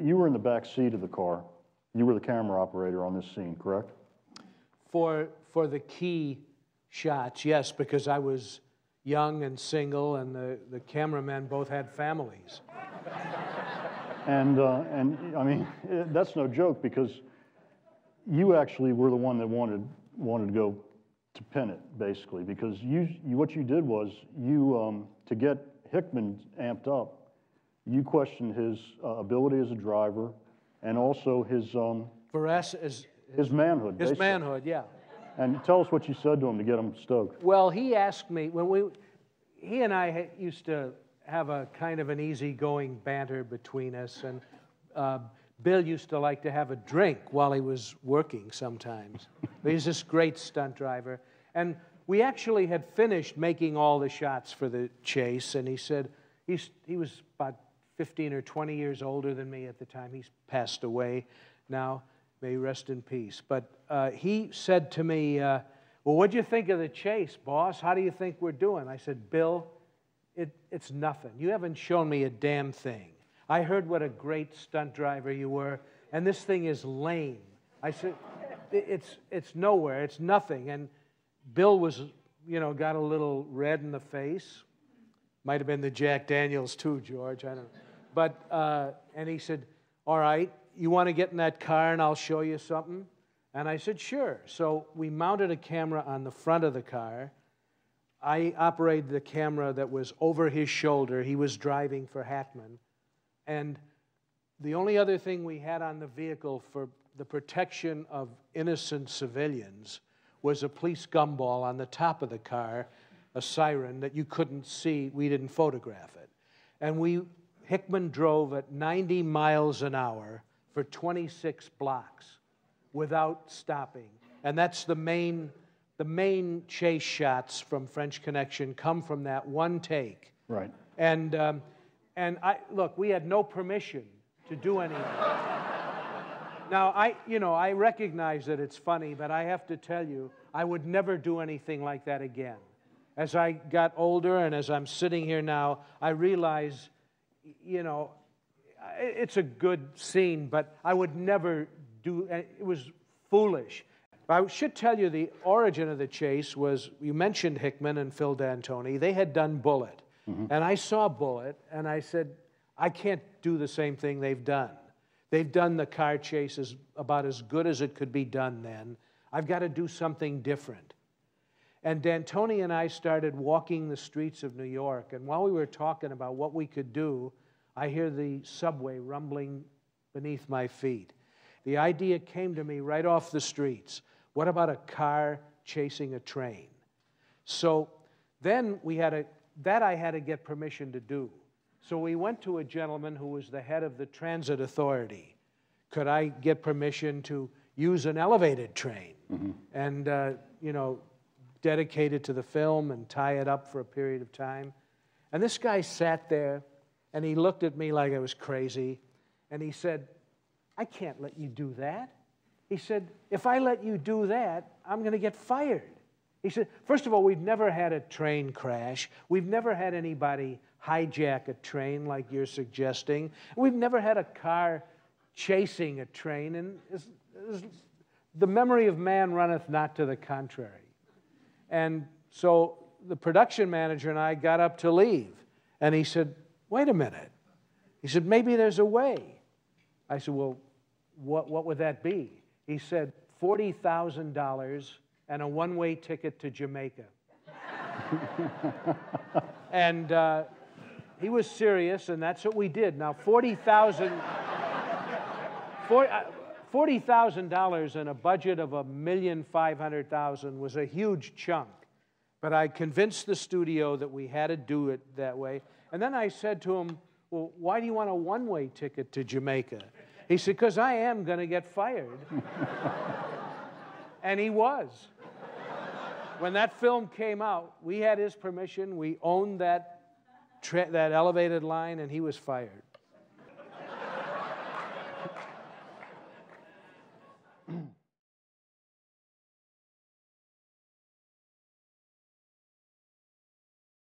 You were in the back seat of the car. You were the camera operator on this scene, correct? For the key shots, yes, because I was young and single, and the cameramen both had families. And I mean, that's no joke, because you actually were the one that wanted to go to pin it, basically, because what you did was to get Hickman amped up, you questioned his ability as a driver, and also his manhood. His manhood, yeah. And tell us what you said to him to get him stoked. Well, he asked me he and I used to have a kind of an easygoing banter between us, and Bill used to like to have a drink while he was working sometimes. He's this great stunt driver, and we actually had finished making all the shots for the chase, and he said he was about 15 or 20 years older than me at the time. He's passed away now. May he rest in peace. But he said to me, well, what'd you think of the chase, boss? How do you think we're doing? I said, Bill, it's nothing. You haven't shown me a damn thing. I heard what a great stunt driver you were, and this thing is lame. I said, it's nowhere. It's nothing. And Bill was, got a little red in the face. Might have been the Jack Daniels too, George. I don't know. But, and he said, all right, you want to get in that car and I'll show you something? And I said, sure. So we mounted a camera on the front of the car. I operated the camera that was over his shoulder. He was driving for Hackman. And the only other thing we had on the vehicle for the protection of innocent civilians was a police gumball on the top of the car, a siren that you couldn't see. We didn't photograph it. And Hickman drove at 90 miles an hour for 26 blocks without stopping. And that's the main chase shots from French Connection come from that one take. Right. And look, we had no permission to do anything. Now, I recognize that it's funny, but I have to tell you, I would never do anything like that again. As I got older and as I'm sitting here now, I realize, it's a good scene, but I would never do it. It was foolish. I should tell you the origin of the chase was, you mentioned Hickman and Phil D'Antoni. They had done Bullet. Mm-hmm. And I saw Bullet, and I said, I can't do the same thing they've done. They've done the car chases about as good as it could be done then. I've got to do something different. And D'Antoni and I started walking the streets of New York, and while we were talking about what we could do, I hear the subway rumbling beneath my feet. The idea came to me right off the streets. What about a car chasing a train? So then I had to get permission to do. So we went to a gentleman who was the head of the transit authority. Could I get permission to use an elevated train? Mm-hmm. And, dedicate it to the film and tie it up for a period of time? And this guy sat there, and he looked at me like I was crazy, and he said, I can't let you do that. He said, if I let you do that, I'm going to get fired. He said, first of all, we've never had a train crash. We've never had anybody hijack a train like you're suggesting. We've never had a car chasing a train. And the memory of man runneth not to the contrary. And so the production manager and I got up to leave. And he said, wait a minute. He said, maybe there's a way. I said, well, what would that be? He said, $40,000 and a one-way ticket to Jamaica. And he was serious, and that's what we did. Now, $40,000 and a budget of $1,500,000 was a huge chunk. But I convinced the studio that we had to do it that way. And then I said to him, well, why do you want a one-way ticket to Jamaica? He said, because I am going to get fired. And he was. When that film came out, we had his permission. We owned that elevated line, and he was fired.